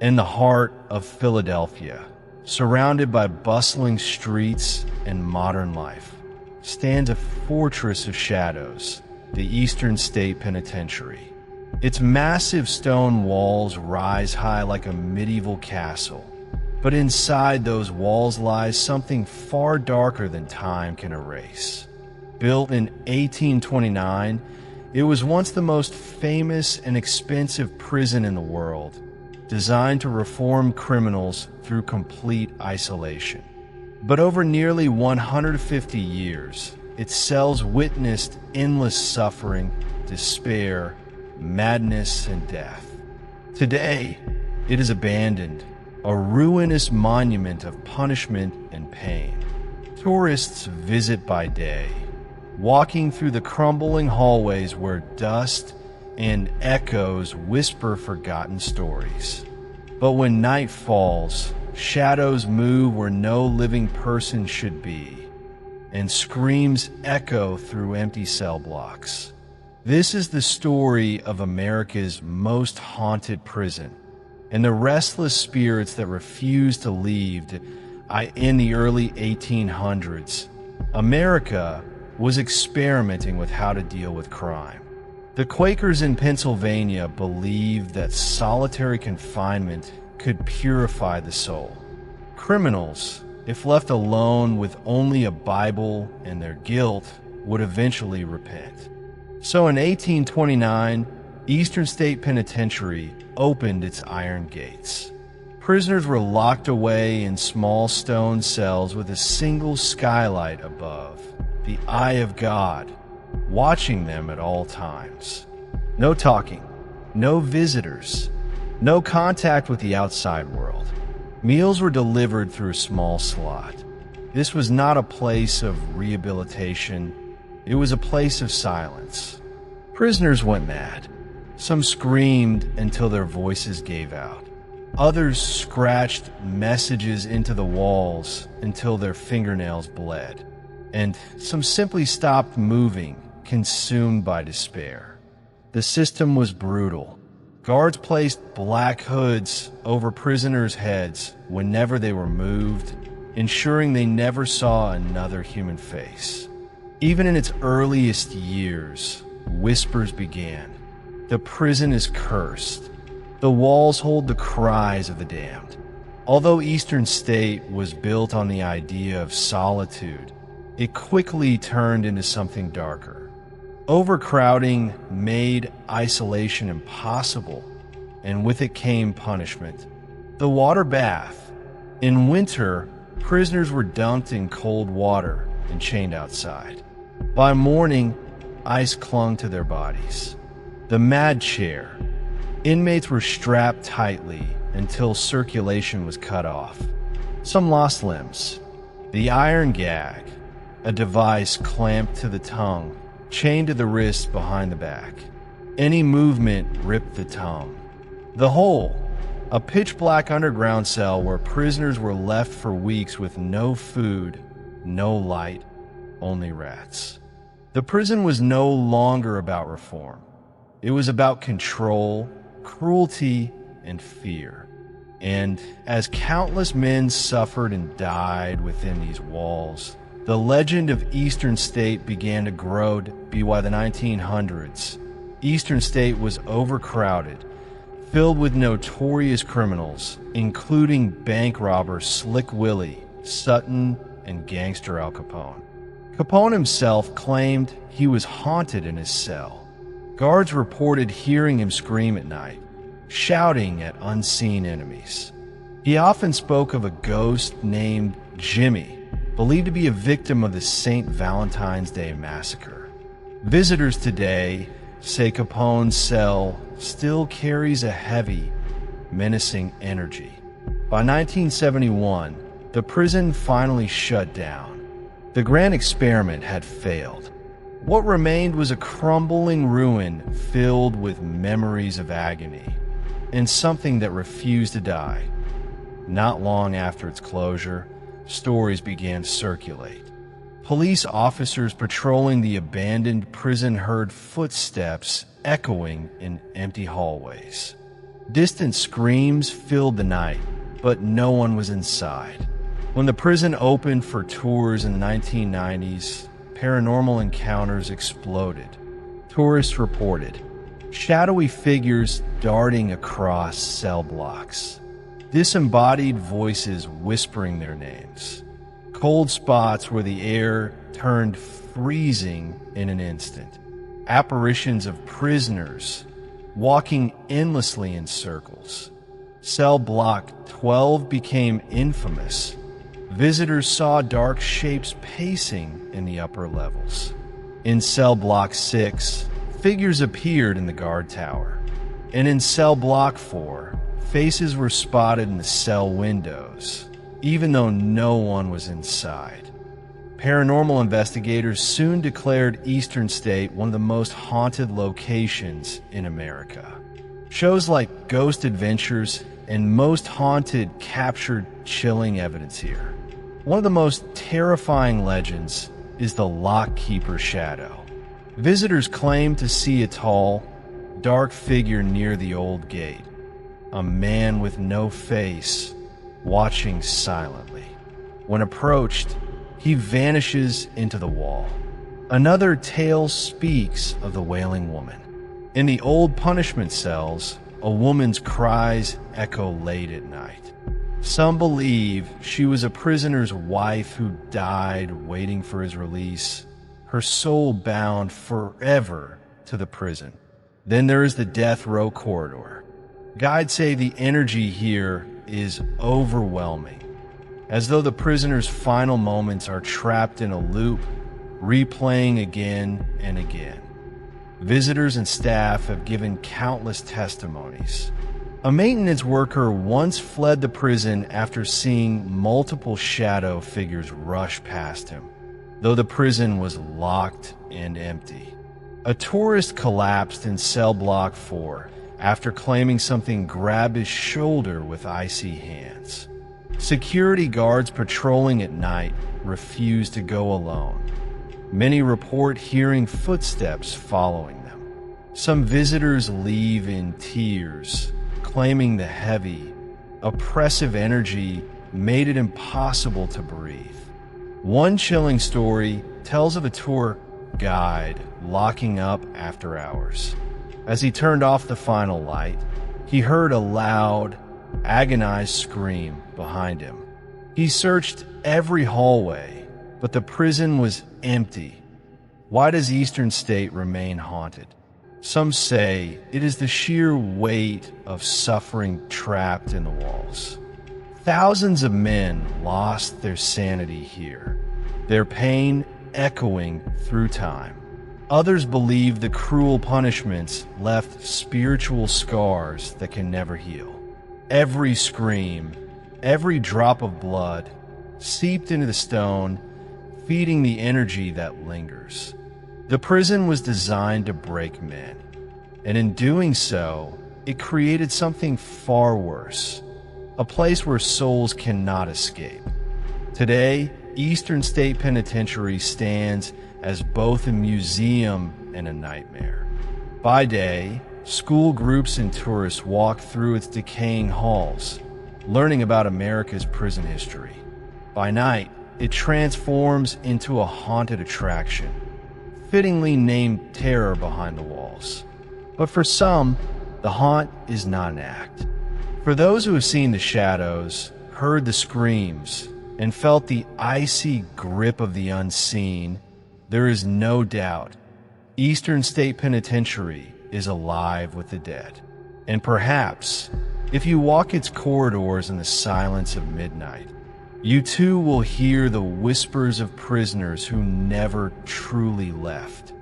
In the heart of Philadelphia, surrounded by bustling streets and modern life, stands a fortress of shadows, the Eastern State Penitentiary. Its massive stone walls rise high like a medieval castle, but inside those walls lies something far darker than time can erase. Built in 1829, it was once the most famous and expensive prison in the world, designed to reform criminals through complete isolation. But over nearly 150 years, its cells witnessed endless suffering, despair, madness, and death. Today, it is abandoned, a ruinous monument of punishment and pain. Tourists visit by day, walking through the crumbling hallways where dust and echoes whisper forgotten stories. But when night falls, shadows move where no living person should be, and screams echo through empty cell blocks. This is the story of America's most haunted prison, and the restless spirits that refuse to leave. In the early 1800s, America was experimenting with how to deal with crime. The Quakers in Pennsylvania believed that solitary confinement could purify the soul. Criminals, if left alone with only a Bible and their guilt, would eventually repent. So in 1829, Eastern State Penitentiary opened its iron gates. Prisoners were locked away in small stone cells with a single skylight above, the eye of God, watching them at all times. No talking, no visitors, no contact with the outside world. Meals were delivered through a small slot. This was not a place of rehabilitation, it was a place of silence. Prisoners went mad. Some screamed until their voices gave out. Others scratched messages into the walls until their fingernails bled. And some simply stopped moving, consumed by despair. The system was brutal. Guards placed black hoods over prisoners' heads whenever they were moved, ensuring they never saw another human face. Even in its earliest years, whispers began. The prison is cursed. The walls hold the cries of the damned. Although Eastern State was built on the idea of solitude, it quickly turned into something darker. Overcrowding made isolation impossible, and with it came punishment. The water bath. In winter, prisoners were dunked in cold water and chained outside. By morning, ice clung to their bodies. The mad chair. Inmates were strapped tightly until circulation was cut off. Some lost limbs. The iron gag, a device clamped to the tongue, chained to the wrist behind the back. Any movement ripped the tongue. The hole, a pitch-black underground cell where prisoners were left for weeks with no food, no light, only rats. The prison was no longer about reform. It was about control, cruelty, and fear. And as countless men suffered and died within these walls, the legend of Eastern State began to grow. By the 1900s, Eastern State was overcrowded, filled with notorious criminals, including bank robber Slick Willie, Sutton, and gangster Al Capone. Capone himself claimed he was haunted in his cell. Guards reported hearing him scream at night, shouting at unseen enemies. He often spoke of a ghost named Jimmy, believed to be a victim of the St. Valentine's Day massacre. Visitors today say Capone's cell still carries a heavy, menacing energy. By 1971, the prison finally shut down. The grand experiment had failed. What remained was a crumbling ruin filled with memories of agony, and something that refused to die. Not long after its closure, stories began to circulate. Police officers patrolling the abandoned prison heard footsteps echoing in empty hallways. Distant screams filled the night, but no one was inside. When the prison opened for tours in the 1990s, paranormal encounters exploded. Tourists reported shadowy figures darting across cell blocks, disembodied voices whispering their names, cold spots where the air turned freezing in an instant, apparitions of prisoners walking endlessly in circles. Cell block 12 became infamous. Visitors saw dark shapes pacing in the upper levels. In cell block 6, figures appeared in the guard tower. And in cell block 4, faces were spotted in the cell windows, even though no one was inside. Paranormal investigators soon declared Eastern State one of the most haunted locations in America. Shows like Ghost Adventures and Most Haunted captured chilling evidence here. One of the most terrifying legends is the Lock Keeper Shadow. Visitors claim to see a tall, dark figure near the old gate, a man with no face, watching silently. When approached, he vanishes into the wall. Another tale speaks of the Wailing Woman. In the old punishment cells, a woman's cries echo late at night. Some believe she was a prisoner's wife who died waiting for his release, her soul bound forever to the prison. Then there is the death row corridor. Guides say the energy here is overwhelming, as though the prisoner's final moments are trapped in a loop, replaying again and again. Visitors and staff have given countless testimonies. A maintenance worker once fled the prison after seeing multiple shadow figures rush past him, though the prison was locked and empty. A tourist collapsed in cell block 4 after claiming something grabbed his shoulder with icy hands. Security guards patrolling at night refuse to go alone. Many report hearing footsteps following them. Some visitors leave in tears, claiming the heavy, oppressive energy made it impossible to breathe. One chilling story tells of a tour guide locking up after hours. As he turned off the final light, he heard a loud, agonized scream behind him. He searched every hallway, but the prison was empty. Why does Eastern State remain haunted? Some say it is the sheer weight of suffering trapped in the walls. Thousands of men lost their sanity here, their pain echoing through time. Others believe the cruel punishments left spiritual scars that can never heal. Every scream, every drop of blood, seeped into the stone, feeding the energy that lingers. The prison was designed to break men, and in doing so, it created something far worse, a place where souls cannot escape. Today, Eastern State Penitentiary stands as both a museum and a nightmare. By day, school groups and tourists walk through its decaying halls, learning about America's prison history. By night, it transforms into a haunted attraction, fittingly named Terror Behind the Walls. But for some, the haunt is not an act. For those who have seen the shadows, heard the screams, and felt the icy grip of the unseen, there is no doubt Eastern State Penitentiary is alive with the dead. And perhaps, if you walk its corridors in the silence of midnight, you too will hear the whispers of prisoners who never truly left.